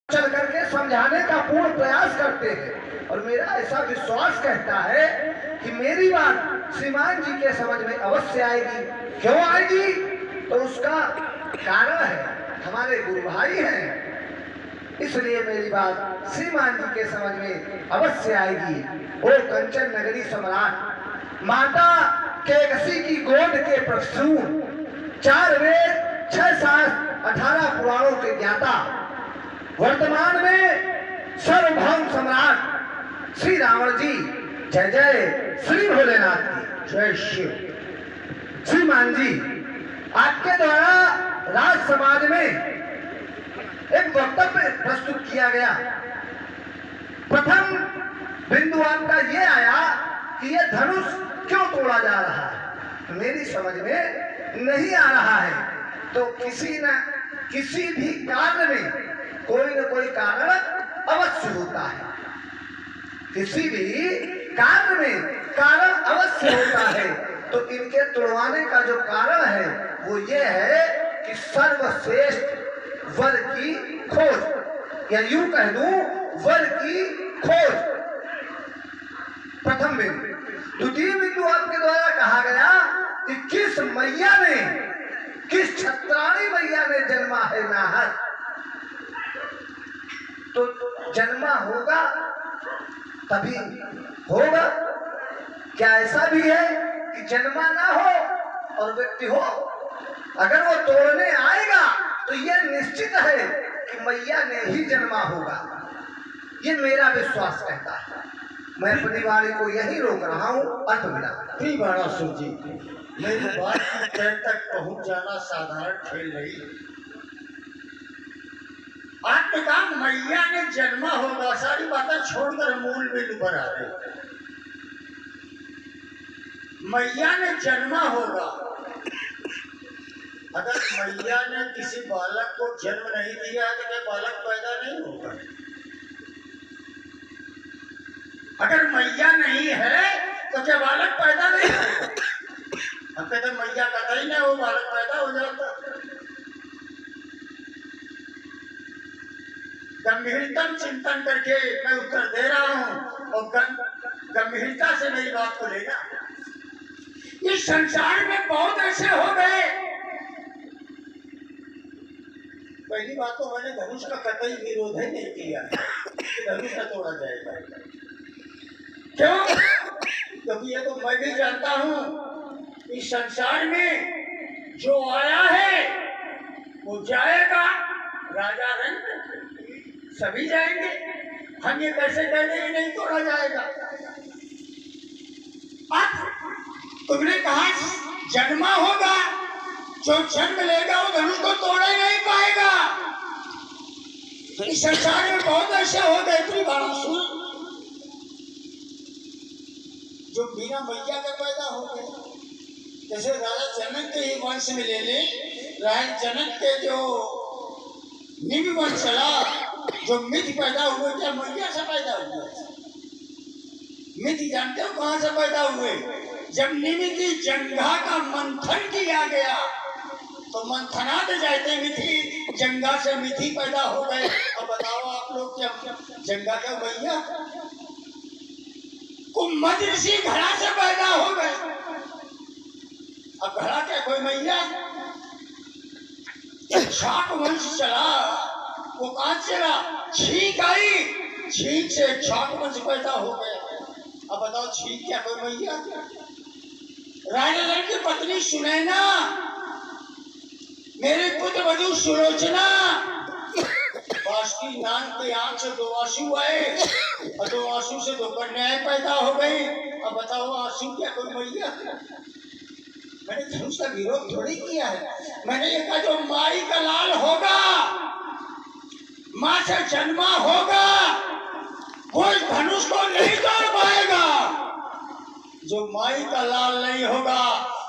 चल करके समझाने का पूर्ण प्रयास करते हैं और मेरा ऐसा विश्वास कहता है कि मेरी बात श्रीमान जी के समझ में अवश्य आएगी। क्यों आएगी? तो उसका कारण है हमारे गुरु भाई हैं, इसलिए मेरी बात श्रीमान जी के समझ में अवश्य आएगी। ओ कंचन नगरी सम्राट, माता केकसी की गोद के प्रसून, 4 वेद 6 शास्त्र 18 पुराणों के ज्ञाता, वर्तमान में सर्वभौम सम्राट श्री रावण जी, जय जय श्री भोलेनाथ की जय शिव। श्रीमान जी, आपके द्वारा राज समाज में एक वक्तव्य प्रस्तुत किया गया। प्रथम बिंदु आपका ये आया कि ये धनुष क्यों तोड़ा जा रहा है, मेरी समझ में नहीं आ रहा है। तो किसी भी कार्य में कोई न कोई कारण अवश्य होता है, किसी भी कार्य में कारण अवश्य होता है। तो इनके तोड़वाने का जो कारण है वो ये है कि सर्वश्रेष्ठ वर की खोज, या यूं कह दूं वर की खोज, प्रथम बिंदु। द्वितीय बिंदु आपके द्वारा कहा गया कि किस मैया ने, किस छत्राणी मैया ने जन्मा है नाहक, तो जन्मा होगा तभी होगा। क्या ऐसा भी है कि जन्मा ना हो और व्यक्ति हो? अगर वो तोड़ने आएगा तो यह निश्चित है कि मैया ने ही जन्मा होगा, ये मेरा विश्वास कहता है। मैं अपनी वाणी को यही रोक रहा हूँ। अर्थ मिला बाणासुर जी, मेरी बात की तह तक पहुंच जाना साधारण खेल नहीं। आपने कहा मैया ने जन्मा होगा, सारी बातें छोड़कर मूल बिंदु पर आ गए। मैया ने जन्मा होगा, अगर मैया ने किसी बालक को जन्म नहीं दिया तो क्या बालक पैदा नहीं होगा? अगर मैया नहीं है तो क्या बालक पैदा नहीं होगा? हम कहते मैया कतई नहीं, वो बालक पैदा हो जाता। गंभीरतम चिंतन करके मैं उत्तर दे रहा हूं और गंभीरता से मेरी बात को लेना। इस संसार में बहुत ऐसे हो गए। पहली बात तो मैंने धनुष का कतई विरोध ही नहीं किया कि धनुष का तोड़ा जाएगा। क्यों? क्योंकि ये तो मैं भी जानता हूं, इस संसार में जो आया है वो जाएगा। राजा रंग सभी जाएंगे, हम ये कैसे कह दें कि नहीं तोड़ा जाएगा? अब तुमने कहा जन्मा होगा, जो जन्म लेगा वो धनुष को तोड़े नहीं पाएगा। इस संसार में बहुत ऐसे हो गए त्रिबाणासुर जो बिना मैया के पैदा हो गए। जैसे राजा जनक के ही वंश में ले ले, राजा जनक के जो निम्न वंश चला, जो मिथि पैदा हुए, क्या मैया से पैदा हुए? मिथि जानते हो कहां से पैदा हुए? जब निमि की जंघा का मंथन किया गया तो मंथनात जाते मिथि, जंघा से मिथि पैदा हो गए। अब बताओ आप लोग, क्या जंघा क्या मैया? कुम्भ ऋषि घड़ा से पैदा हो गए। अब घड़ा क्या कोई मैया? शाक वंश चला, वो कहां चला? छींक आई, छींक से शाक वंश पैदा हो गया। अब बताओ छींक क्या कोई मैया? राजा रंग की पत्नी सुनैना, मेरे पुत्र वधु सुलोचना, बासुकी नान के आंख से 2 आंसू आए और 2 आंसू से 2 कन्याएं पैदा हो गई। अब बताओ आंसू क्या कोई मैया? मैंने धनुष का विरोध थोड़ी किया है, मैंने ये कहा जो माई का लाल होगा, माँ से जन्मा होगा, वो इस धनुष को नहीं तोड़ पाएगा। जो माई का लाल नहीं होगा,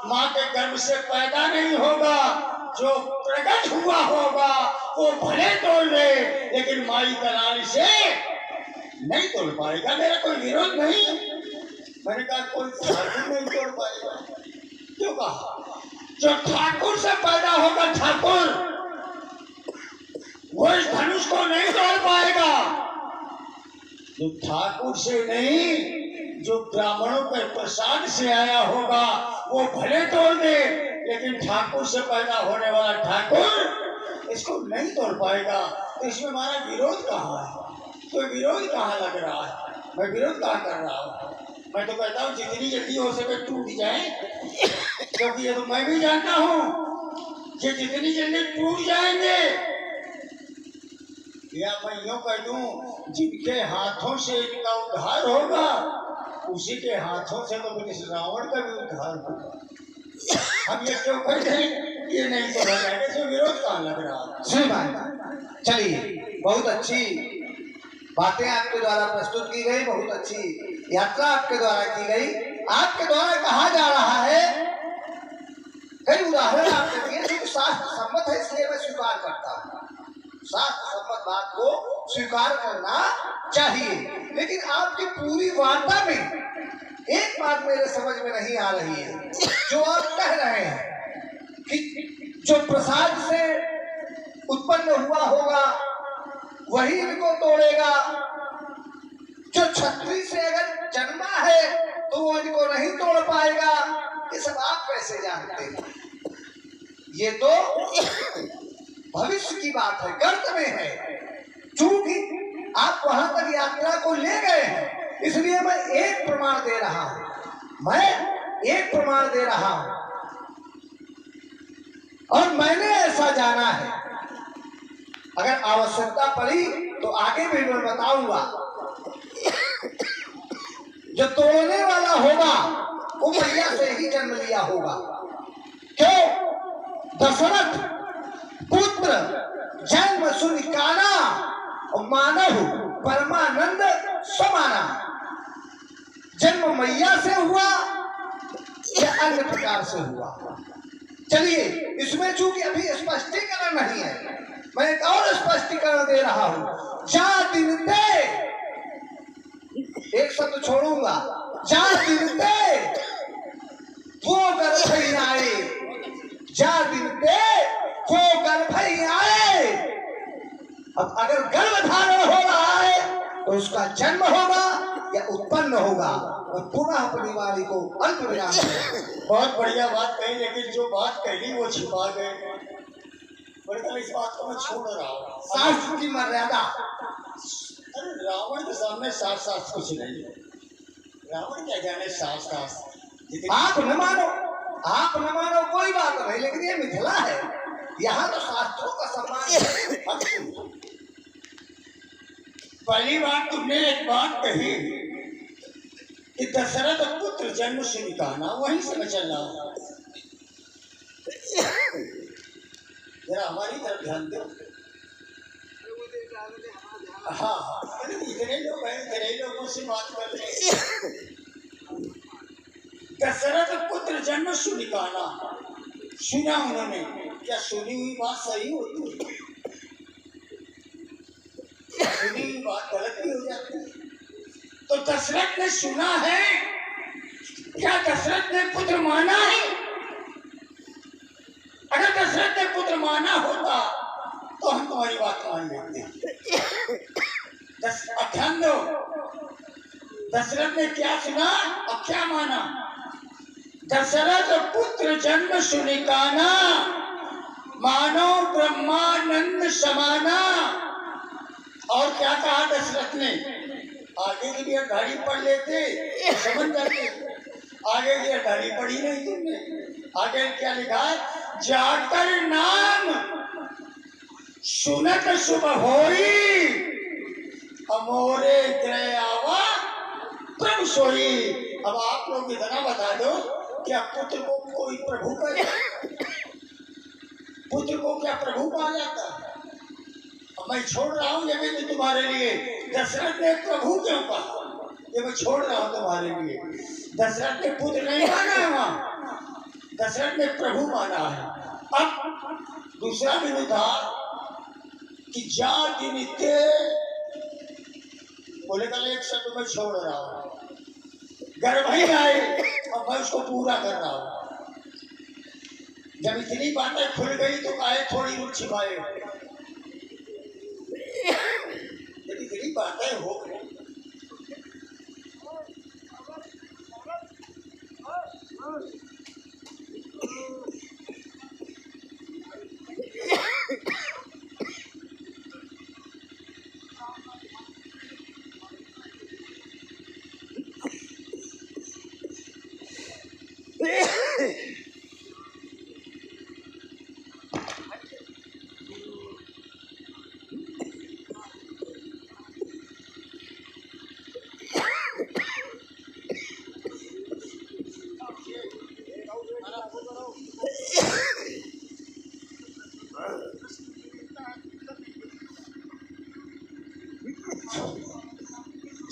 माँ के गर्भ से पैदा नहीं होगा, जो प्रकट हुआ होगा वो भले तोड़ ले, लेकिन माई का लाल से नहीं तोड़ पाएगा। मेरा कोई विरोध नहीं। मैंने कहा कोई ठाकुर नहीं तोड़ पाएगा। क्यों कहा? जो ठाकुर से पैदा होगा ठाकुर, वो इस धनुष को नहीं तोड़ पाएगा। जो ठाकुर से नहीं, जो ब्राह्मणों के प्रसाद से आया होगा वो भले तोड़ दे, लेकिन ठाकुर से पैदा होने वाला ठाकुर इसको नहीं तोड़ पाएगा। तो इसमें हमारा विरोध कहाँ है? तो विरोध कहाँ लग रहा है? मैं विरोध कहाँ कर रहा हूँ? मैं तो कहता हूँ जितनी जल्दी हो सके टूट जाए, क्योंकि ये तो मैं भी जानता हूँ कि जितनी जल्दी टूट जाएंगे, या मैं यूँ कह दूँ जिनके हाथों से इनका उद्धार होगा उसी के हाथों से तो फिर इस रावण का भी उद्धार होगा। हम ये क्यों कहते हैं ये नहीं तो जाएगा, इसमें विरोध कहाँ लग रहा है? सही बात। चलिए, बहुत अच्छी बातें आपके द्वारा प्रस्तुत की गई, बहुत अच्छी यात्रा आपके द्वारा की गई। आपके द्वारा कहा जा रहा है, कई उदाहरण आपने दिए जो कि शास्त्र सम्मत है, इसलिए मैं स्वीकार करता हूँ। शास्त्र सम्मत बात को स्वीकार करना चाहिए, लेकिन आपकी पूरी वार्ता में एक बात मेरे समझ में नहीं आ रही है। जो आप कह रहे हैं कि जो प्रसाद से उत्पन्न हुआ होगा वही इनको तोड़ेगा, जो छतरी से अगर जन्मा है तो वो इनको नहीं तोड़ पाएगा, ये सब आप कैसे जानते हैं? ये तो भविष्य की बात है, गर्त में है। चूंकि आप वहां तक यात्रा को ले गए हैं, इसलिए मैं एक प्रमाण दे रहा हूं, और मैंने ऐसा जाना है। अगर आवश्यकता पड़ी तो आगे भी मैं बताऊंगा। जो तोड़ने वाला होगा वो मैया से ही जन्म लिया होगा। क्यों? दशरथ पुत्र जन्म सुनिकाना और मानव परमानंद समाना। जन्म मैया से हुआ या अन्य प्रकार से हुआ? चलिए, इसमें चूंकि अभी स्पष्टीकरण नहीं है, मैं एक और स्पष्टीकरण दे रहा हूं। जा दिन ते, एक शब्द छोड़ूंगा, जा दिन ते वो गर्भ आए, जा दिन ते वो गर्भ आए। अब अगर गर्भ धारण हो रहा है तो उसका जन्म होगा या उत्पन्न होगा, और पुनः अपनी वाणी को अल्प विराम दें। बहुत बढ़िया बात कही, लेकिन जो बात कही वो छिपा गए। इस बात को मैं छोड़ रहा हूँ। शास्त्र की मर्यादा। अरे रावण के सामने साफ साफ कुछ नहीं है। रावण क्या जाने साफ साफ। आप न मानो कोई बात नहीं, लेकिन ये मिथिला है, यहाँ तो शास्त्रों का सम्मान है। पहली बात तुमने एक बात कही कि दशरथ पुत्र जन्म से निकालना, वहीं से मैं चल रहा हूँ। जरा हमारी तरफ ध्यान दो। हाँ, इतने लोग हैं, इतने लोगों से बात कर रहे हैं। दशरथ पुत्र जन्म से निकाला, सुना उन्होंने। क्या सुनी हुई बात सही होती है? सुनी हुई बात गलत भी हो जाती है। तो दशरथ ने सुना है, क्या दशरथ ने पुत्र माना है? अगर दशरथ ने पुत्र माना होता तो हम तुम्हारी बात मान लेते। ध्यान दो, दशरथ ने क्या सुना और क्या माना? दशरथ पुत्र जन्म सुनिकाना, मानो ब्रह्मानंद समाना। और क्या कहा दशरथ ने? आगे की भी अठारी पढ़ लेते, समझ जाते। आगे की अठारी पढ़ी नहीं तुमने। आगे क्या लिखा है? जाकर नाम सुनत शुभ होई, अमोरे ग्रह आवा प्रभु सोई। अब आप लोग इतना बता दो, क्या पुत्र को कोई प्रभु करे? पुत्र को क्या प्रभु कहा जाता है? मैं छोड़ रहा हूँ ये भी तुम्हारे लिए। दशरथ ने प्रभु क्यों कहा, ये मैं छोड़ रहा हूँ तुम्हारे लिए। दशरथ ने पुत्र नहीं माना है, वहां दशरथ ने प्रभु माना है। अब दूसरा भी था कि जा दिन थे, बोले कल एक शब्द में छोड़ रहा हूँ, गर्भ ही आए और मैं उसको पूरा कर रहा हूँ। जब इतनी बातें खुल गई तो काहे थोड़ी रुक छिपाए? जब इतनी बातें हो गई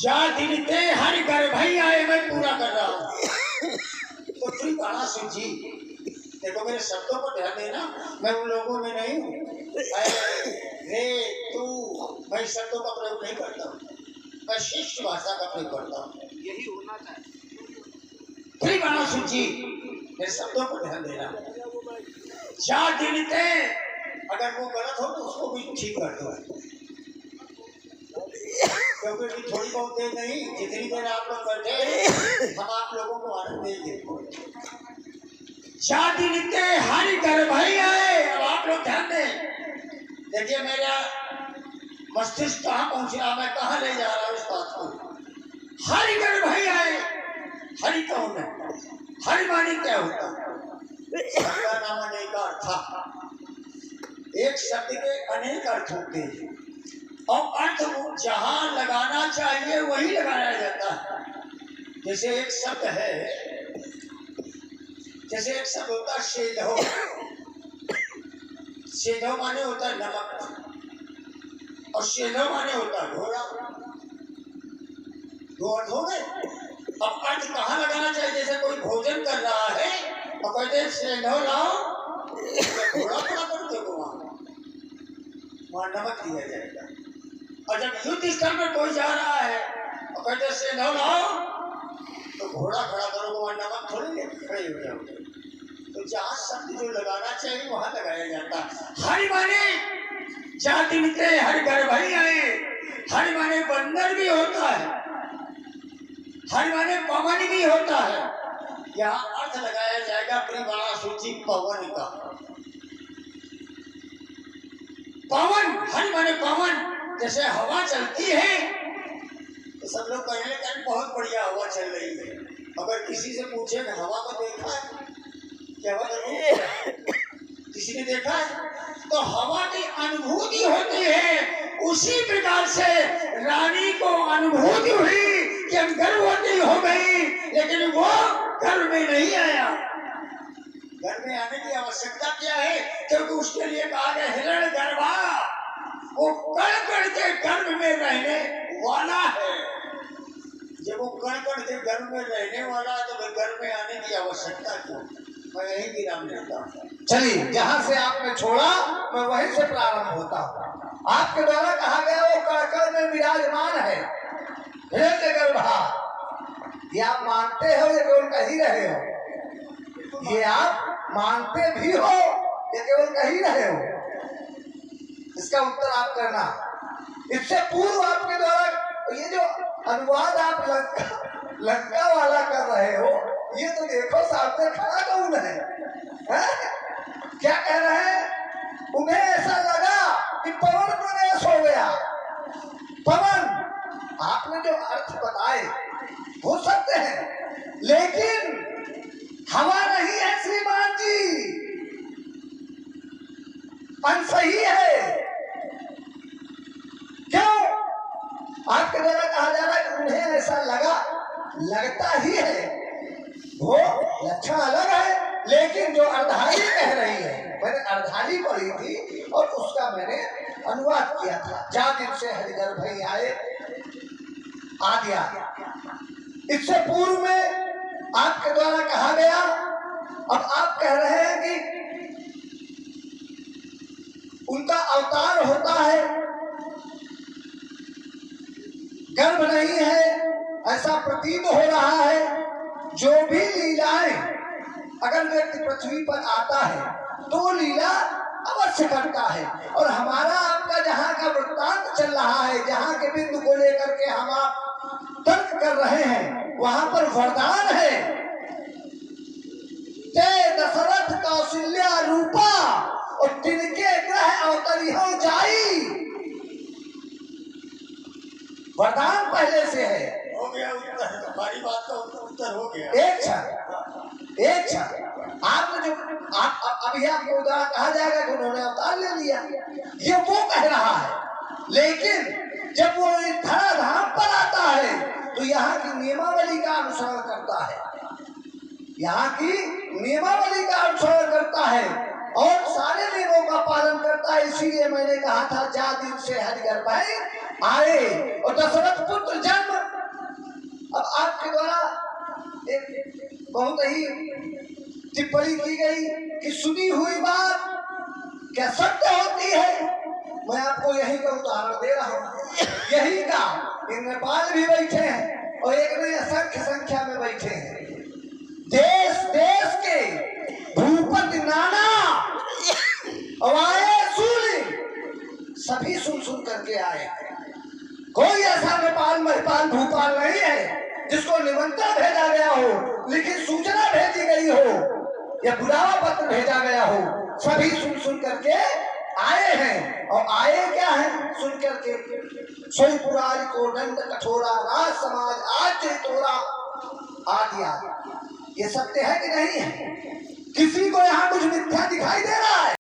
जा दिन ते हर घर भाई आए मैं पूरा कर रहा हूँ। तो श्री बाणा सिंह जी देखो मेरे शब्दों को ध्यान देना, मैं उन लोगों में नहीं हूँ रे तू, मैं शब्दों का प्रयोग नहीं करता हूँ, मैं शिष्ट भाषा का प्रयोग करता हूँ। यही होना चाहिए। श्री बाणा सिंह जी मेरे शब्दों को ध्यान देना। जा दिन ते, अगर वो गलत हो तो उसको भी ठीक कर दो, क्योंकि थोड़ी बहुत देर नहीं, जितनी देर आप लोग बैठे हम आप लोगों को आनंद देंगे। शादी नित्य हरि घर भाई आए। अब आप लोग ध्यान दें, देखिए मेरा मस्तिष्क कहाँ पहुंच रहा, मैं कहाँ ले जा रहा हूँ इस बात को। हरि घर भाई आए, हरि कौन है? हरि माने क्या होता है? नाम अनेक अर्थ था, एक शब्द के अनेक अर्थ होते हैं और अर्थ जहां लगाना चाहिए वही लगाया जाता है। जैसे एक शब्द है, जैसे एक शब्द होता है सेधो, सेधो माने होता है नमक और सेधो माने होता है घोड़ा, दो अर्थ हो गए। अब अर्थ कहाँ लगाना चाहिए? जैसे कोई भोजन कर रहा है और कहते सेधो लाओ, घोड़ा खड़ा कर दो, वहां नमक दिया जाएगा। और जब युद्ध स्थल पर कोई जा रहा है और कहते सेधो लाओ, तो घोड़ा खड़ा करो, वहां नमक थोड़ी खड़े हो जाओगे। तो जहाँ शब्द जो लगाना चाहिए वहां लगाया जाता है। हरि माने जाति मित्र हर घर भाई आए, हरि माने बंदर भी होता है, हरि माने पवन भी होता है। यहाँ अर्थ लगाया जाएगा परिवार सूची पवन का। पवन, हरि माने पवन, जैसे हवा चलती है तो सब लोग कहने लगे बहुत बढ़िया हवा चल रही है। अगर किसी से पूछे हवा को देखा है क्या, किसी ने देखा है? तो हवा की अनुभूति होती है। उसी प्रकार से रानी को अनुभूति हुई कि हम गर्भवती हो गई, लेकिन वो घर में नहीं आया। घर में आने की आवश्यकता क्या है? क्योंकि उसके लिए कहा गया हिरण गर्भा, वो कण कण के गर्भ में रहने वाला है। जब वो कण कण के गर्भ में रहने वाला है तो घर में आने की आवश्यकता क्यों? मैं यही विराम लेता हूँ। चलिए, जहाँ से आपने छोड़ा मैं वहीं से प्रारंभ होता हूँ। आपके द्वारा कहा गया वो कण में विराजमान है हिरण्यगर्भा, ये आप मानते हो या केवल कह ही रहे हो? ये आप मानते भी हो या केवल कह ही रहे हो? इसका उत्तर आप करना। इससे पूर्व आपके द्वारा ये जो अनुवाद आप लंका वाला कर रहे हो, ये तो देखो सामने खड़ा कौन है? क्या कह रहे हैं? उन्हें ऐसा लगा कि पवन प्रवेश हो गया। पवन, आपने जो अर्थ बताए हो सकते हैं, लेकिन हवा नहीं है श्रीमान जी, अनसही है। क्यों? आपके द्वारा कहा जा रहा है कि उन्हें ऐसा लगा, लगता ही है, वो लक्षण अलग है। लेकिन जो अर्धाली कह रही है, मैंने अर्धाली पढ़ी थी और उसका मैंने अनुवाद किया था। जा दिन से हरिगर भाई आए आदिया। इससे पूर्व में आपके द्वारा कहा गया, अब आप कह रहे हैं कि उनका अवतार होता है, गर्भ नहीं है, ऐसा प्रतीत हो रहा है। जो भी लीलाएं अगर व्यक्ति पृथ्वी पर आता है तो लीला अवश्य करता है। और हमारा आपका जहाँ का वृत्तांत चल रहा है, जहाँ के बिंदु को लेकर के हम आप तर्क कर रहे हैं, वहां पर वरदान है, ते दशरथ कौशल्या रूपा और तिनके ग्रह अवतरिहो जाई। वरदान पहले से है। हो गया उत्तर, हमारी बात का उत्तर हो गया। एक क्षण आपने जो अभी आपको उदाहरण कहा जाएगा कि उन्होंने अवतार ले लिया, ये वो कह रहा है। लेकिन जब वो धराधाम पर आता है तो यहाँ की नियमावली का अनुसरण करता है, यहाँ की नियमावली का अनुसरण करता है और सारे नियमों का पालन करता है। इसीलिए मैंने कहा था जा दिन से हरिगर भाई आए और दशरथ पुत्र जन्म। अब आपके द्वारा एक बहुत ही टिप्पणी की गई कि सुनी हुई बात क्या सत्य होती है। मैं आपको यही का उदाहरण दे रहा हूँ, यही का। नेपाल भी बैठे हैं और एक में असंख्य संख्या में बैठे हैं। देश देश के भूपति नाना और आए सूली सभी सुन करके आए। कोई ऐसा नेपाल महिपाल भूपाल नहीं है जिसको निमंत्रण भेजा गया हो, लिखित सूचना भेजी गई हो या बुलावा पत्र भेजा गया हो। सभी सुन करके आए हैं। और आए क्या है सुन करके? सोई पुरारी को दंड कठोरा, राज समाज आज तोरा आदिया। ये सत्य है कि नहीं है? किसी को यहाँ कुछ मिथ्या दिखाई दे रहा है?